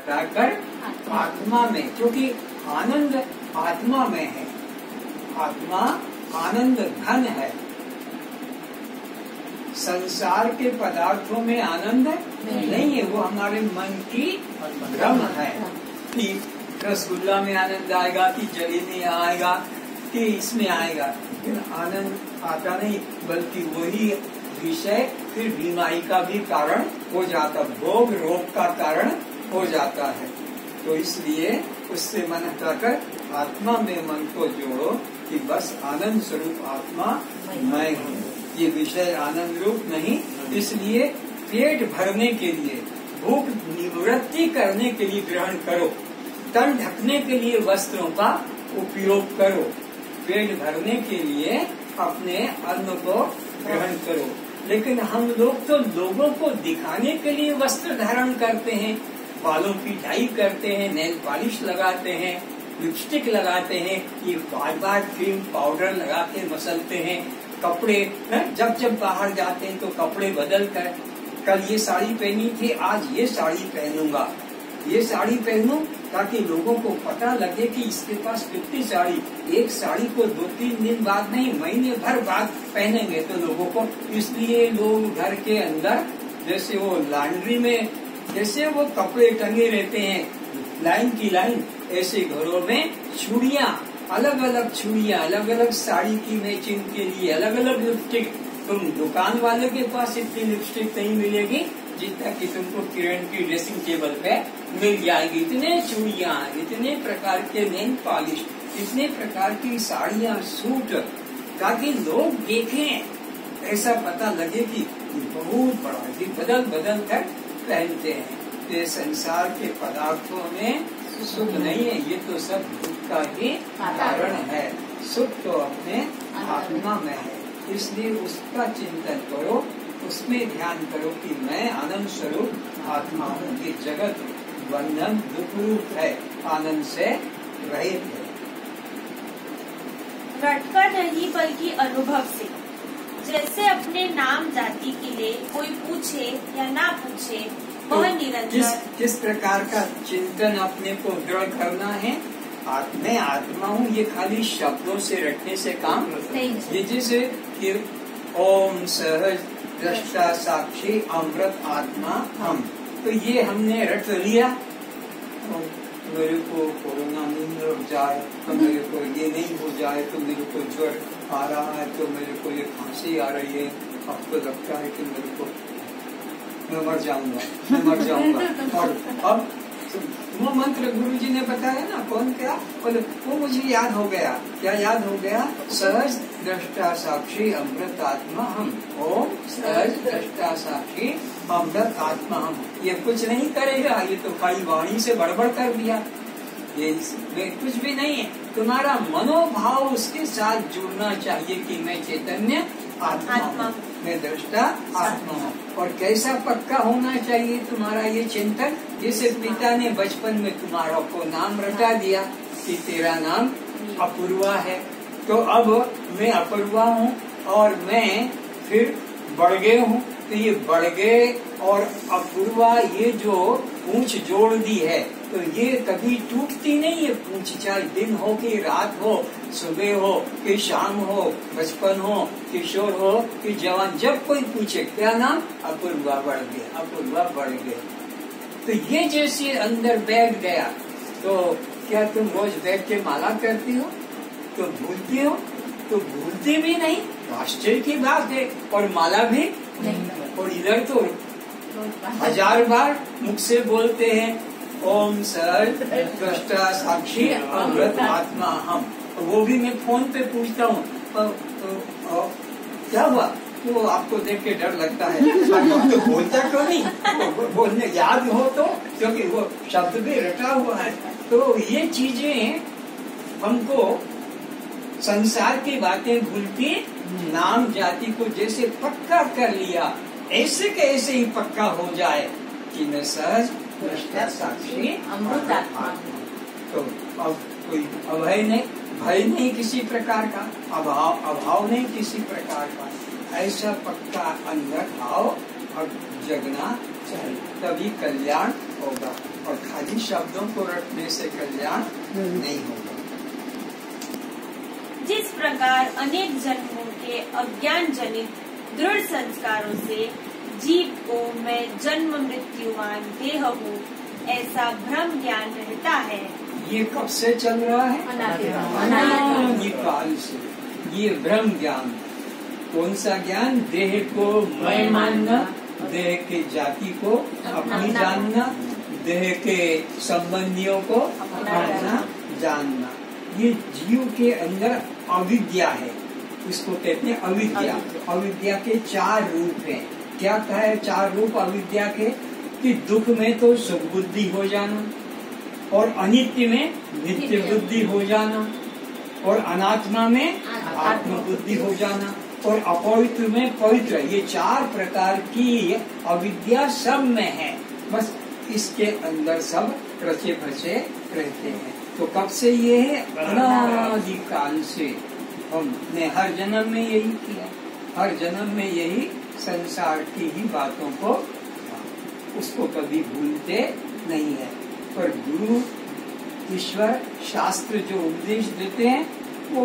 हटाकर आत्मा में, क्योंकि आनंद आत्मा में है, आत्मा आनंद घन है। संसार के पदार्थों में आनंद नहीं है, वो हमारे मन की भ्रम है कि रसगुल्ला में आनंद आएगा कि जलेबी में आएगा कि इसमें आएगा, फिर आनंद आता नहीं, बल्कि वही विषय फिर बीमारी का भी कारण हो जाता, भोग रोग का कारण हो जाता है। तो इसलिए उससे मन हटाकर आत्मा में मन को जोड़ो कि बस आनंद स्वरूप आत्मा मैं हूँ, ये विषय आनंद रूप नहीं। इसलिए पेट भरने के लिए, भूख निवृत्ति करने के लिए ग्रहण करो, तन ढकने के लिए वस्त्रों का उपयोग करो, पेट भरने के लिए अपने अन्न को ग्रहण करो। लेकिन हम लोग तो लोगों को दिखाने के लिए वस्त्र धारण करते हैं, बालों की डाई करते हैं, नेल पॉलिश लगाते हैं, लिपस्टिक लगाते हैं, ये बार बार क्रीम पाउडर लगा के मसलते हैं, कपड़े जब जब बाहर जाते हैं तो कपड़े बदल कर, कल ये साड़ी पहनी थी आज ये साड़ी पहनूंगा, ये साड़ी पहनूं ताकि लोगों को पता लगे कि इसके पास कितनी साड़ी, एक साड़ी को 2-3 दिन बाद नहीं महीने भर बाद पहनेंगे तो लोगों को। इसलिए लोग घर के अंदर जैसे वो लॉन्ड्री में जैसे वो कपड़े टंगे रहते हैं लाइन की लाइन, ऐसे घरों में चूड़ियाँ, अलग अलग चूड़ियाँ, अलग अलग साड़ी की मैचिंग के लिए अलग अलग लिपस्टिक। तुम दुकान वाले के पास इतनी लिपस्टिक नहीं मिलेगी जितना कि तुमको किरण की ड्रेसिंग टेबल पे मिल जाएगी। इतने चूड़ियाँ, इतने प्रकार के नेल पॉलिश, इतने प्रकार की साड़ियाँ, सूट, ताकि लोग देखें, ऐसा पता लगे कि बहुत बड़ा, ये बदल बदल कर पहनते हैं। ये संसार के पदार्थों में सुख नहीं है, ये तो सब दुख का ही कारण है। सुख तो अपने आत्मा में है, इसलिए उसका चिंतन करो, उसमें ध्यान करो कि मैं आनंद स्वरूप आत्मा हूँ। ये जगत बंधन दुख रूप है, आनंद से रहित है। रटकर नहीं बल्कि अनुभव से, जैसे अपने नाम जाति के लिए कोई पूछे या ना पूछे वह तो निरंतर किस प्रकार का चिंतन अपने को दृढ़ करना है। मैं आत्मा हूँ, ये खाली शब्दों से रटने से काम नहीं। ये जैसे कि ओम सहज दृष्टा साक्षी अमृत आत्मा हम, तो ये हमने रट लिया। तो मेरे को कोरोना नहीं लग जाए, तो मेरे को ये नहीं हो जाए, तो मेरे को ज्वर आ रहा है, तो मेरे को ये खांसी आ रही है, अब तो लगता है कि मेरे को मैं मर जाऊंगा। और अब वो मंत्र गुरुजी ने बताया ना, कौन क्या बोले, वो मुझे याद हो गया। क्या याद हो गया? सहज दृष्टा साक्षी अमृत आत्मा हम। ओम सहज दृष्टा साक्षी अमृत आत्मा हम। ये कुछ नहीं करेगा, ये तो खाली वाणी से बड़बड़ कर दिया, ये कुछ भी नहीं है। तुम्हारा मनोभाव उसके साथ जुड़ना चाहिए कि मैं चैतन्य आत्मा, मैं दृष्टा आत्मा हूँ। और कैसा पक्का होना चाहिए तुम्हारा ये चिंतन, जैसे पिता ने बचपन में तुम्हारा को नाम रटा दिया कि तेरा नाम अपूर्वा है, तो अब मैं अपूर्वा हूँ और मैं फिर बढ़ गए हूँ। तो ये बढ़ गए और अपूर्वा, ये जो पूंछ जोड़ दी है, तो ये कभी टूटती नहीं है पूंछ, चाहे दिन हो कि रात हो, सुबह हो कि शाम हो, बचपन हो, किशोर हो कि जवान, जब कोई पूछे क्या नाम, अपूर्वा बढ़ गया, अपूर्वा बढ़ गया। तो ये जैसे अंदर बैठ गया, तो क्या तुम रोज बैठ के माला करती हो तो भूलती हो? तो भूलती भी नहीं, आश्चर्य की बात है। और माला भी नहीं, और इधर तो 1000 बार मुख से बोलते हैं ओम सहज दृष्टा साक्षी अमृत आत्मा हम। वो भी मैं फोन पे पूछता हूँ तो क्या हुआ, तो आपको देख के डर लगता है, तो बोलता क्यों नहीं, तो बोलने याद हो तो, क्योंकि वो शब्द भी रटा हुआ है। तो ये चीजें हमको संसार की बातें भूलती, नाम जाति को जैसे पक्का कर लिया, ऐसे के ऐसे ही पक्का हो जाए कि मैं सहज दृष्टा साक्षी अमृत आत्मा। तो अब कोई अभय नहीं, भय नहीं किसी प्रकार का, अभाव नहीं किसी प्रकार का, ऐसा पक्का अंदर भाव और जगना चाहिए, तभी कल्याण होगा। और खाली इन शब्दों को रटने से कल्याण नहीं होगा। जिस प्रकार अनेक जन्मों के अज्ञान जनित दृढ़ संस्कारों से जीव को मैं जन्म मृत्युवान देह हूँ ऐसा भ्रम ज्ञान रहता है। ये कब से चल रहा है? अनादि काल से। ये भ्रम ज्ञान, कौन सा ज्ञान? देह को मैं मानना, देह के जाति को अपनी जानना, देह के संबंधियों को अपना जानना। ये जीव के अंदर अविद्या है, इसको कहते हैं अविद्या। अविद्या के 4 रूप हैं। क्या है 4 रूप अविद्या के? कि दुख में तो सुख बुद्धि हो जाना, और अनित्य में नित्य बुद्धि हो जाना, और अनात्मा में आत्म बुद्धि हो जाना, और अपवित्र में पवित्र। ये 4 प्रकार की अविद्या सब में है। बस इसके अंदर सब रचे बसे रहते हैं। तो कब से ये है? अनादि काल से। हमने हर जन्म में यही किया, हर जन्म में यही संसार की ही बातों को, उसको कभी भूलते नहीं है। पर गुरु ईश्वर शास्त्र जो उपदेश देते हैं वो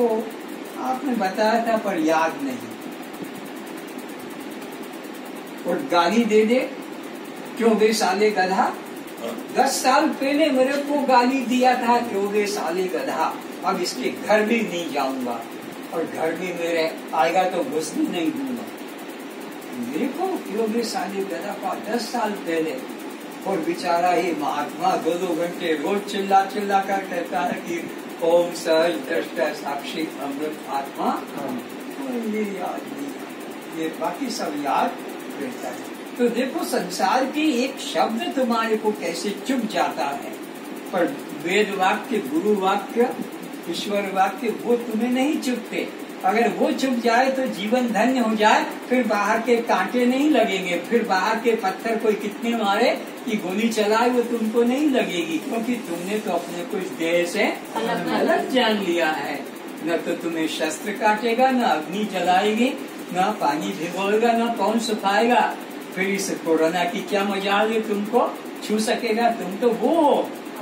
आपने बताया था पर याद नहीं। और गाली दे दे, क्यों बे साले गधा, 10 साल पहले मेरे को गाली दिया था, क्यों बे साले गधा, अब इसके घर भी नहीं जाऊंगा, और घर भी मेरे आएगा तो घुसने नहीं दूंगा। मेरे को क्यों बे साले गधा का 10 साल पहले। और बेचारा ये महात्मा 2-2 घंटे रोज चिल्ला चिल्ला कर कहता है कि ओम सहज दृष्टा साक्षी अमृत आत्मा, ये याद नहीं, ये बाकी सब याद रहता है। तो देखो संसार की एक शब्द तुम्हारे को कैसे चुप जाता है, पर वेद वाक्य, गुरु वाक्य, ईश्वर वाक्य वो तुम्हें नहीं चुपते। अगर वो चुप जाए तो जीवन धन्य हो जाए, फिर बाहर के कांटे नहीं लगेंगे, फिर बाहर के पत्थर कोई कितने मारे कि गोली चलाए वो तुमको नहीं लगेगी, क्योंकि तुमने तो अपने को इस देह से अलग जान लिया है। न तो तुम्हें शस्त्र काटेगा, न अग्नि जलाएगी, न पानी भिगोएगा, न कौन सुखाएगा। फिर इस कोरोना की क्या मजाल है, तुमको छू सकेगा? तुम तो वो हो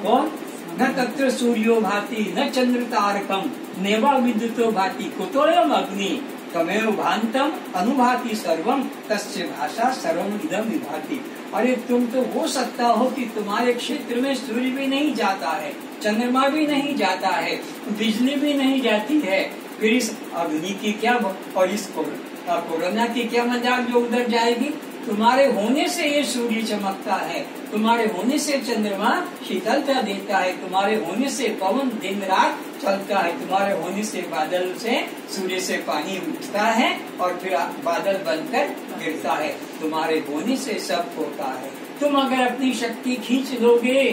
कौन? न तत्र सूर्यो भाति न चंद्र तारकम नेवा विद्युतो भाति कुतोयम अग्नि तमेव भांतम अनुभाति सर्वम तस्य भाषा सर्वम इदम विभाति। अरे तुम तो वो सत्ता हो कि तुम्हारे क्षेत्र में सूर्य भी नहीं जाता है, चंद्रमा भी नहीं जाता है, बिजली भी नहीं जाती है, फिर इस अग्नि की क्या और इस कोरोना की क्या मजाक जो उधर जाएगी? तुम्हारे होने से ये सूर्य चमकता है, तुम्हारे होने से चंद्रमा शीतलता देता है, तुम्हारे होने से पवन दिन रात चलता है, तुम्हारे होने से बादल से सूर्य से पानी उठता है और फिर बादल बनकर गिरता है, तुम्हारे होने से सब होता है। तुम अगर अपनी शक्ति खींच लोगे,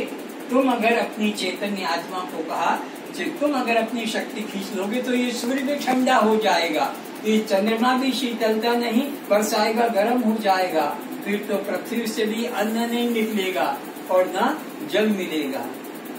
तुम अगर अपनी चैतन्य आत्मा को कहा, तुम अगर अपनी शक्ति खींच लोगे तो ये सूर्य भी ठंडा हो जाएगा, ये चंद्रमा भी शीतलता नहीं बरसाएगा, गर्म हो जाएगा, फिर तो पृथ्वी से भी अन्न नहीं निकलेगा और न जल मिलेगा।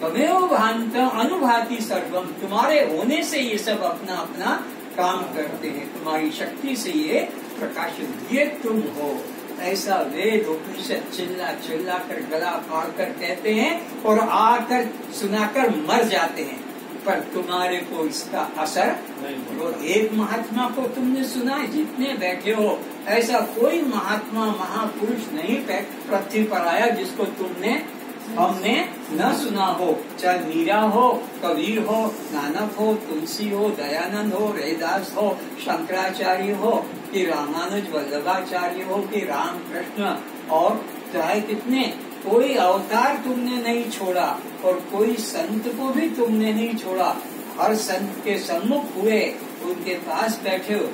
तमेव भांतम अनुभाति सर्वम, तुम्हारे होने से ये सब अपना अपना काम करते हैं, तुम्हारी शक्ति से ये प्रकाशित, ये तुम हो। ऐसा वेद उपनिषद चिल्ला चिल्ला कर गला फाड़ कर कहते हैं और आकर सुनाकर मर जाते हैं, पर तुम्हारे को इसका असर नहीं। और एक महात्मा को तुमने सुना है, जितने बैठे हो ऐसा कोई महात्मा महापुरुष नहीं पृथ्वी पर आया जिसको हमने न सुना हो, चाहे मीरा हो, कबीर हो, नानक हो, तुलसी हो, दयानंद हो, रैदास हो, शंकराचार्य हो, कि रामानुज वल्लभाचार्य हो, कि रामकृष्ण, और चाहे कितने, कोई अवतार तुमने नहीं छोड़ा और कोई संत को भी तुमने नहीं छोड़ा। हर संत के सम्मुख हुए, उनके पास बैठे हो,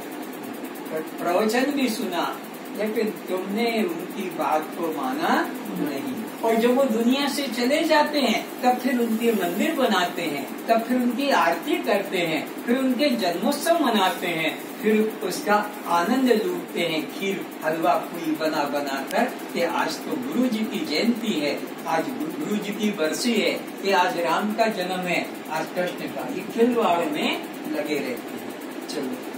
प्रवचन भी सुना, लेकिन तुमने उनकी बात को माना नहीं। और जब वो दुनिया से चले जाते हैं तब फिर उनके मंदिर बनाते हैं, तब फिर उनकी आरती करते हैं, फिर उनके जन्मोत्सव मनाते हैं, फिर उसका आनंद लूटते हैं, खीर हलवा पूरी बना बना कर कि आज तो गुरु जी की जयंती है, आज गुरु जी की बरसी है, कि आज राम का जन्म है, आज कृष्ण का, ये खिलवाड़ में लगे रहते हैं। चलो।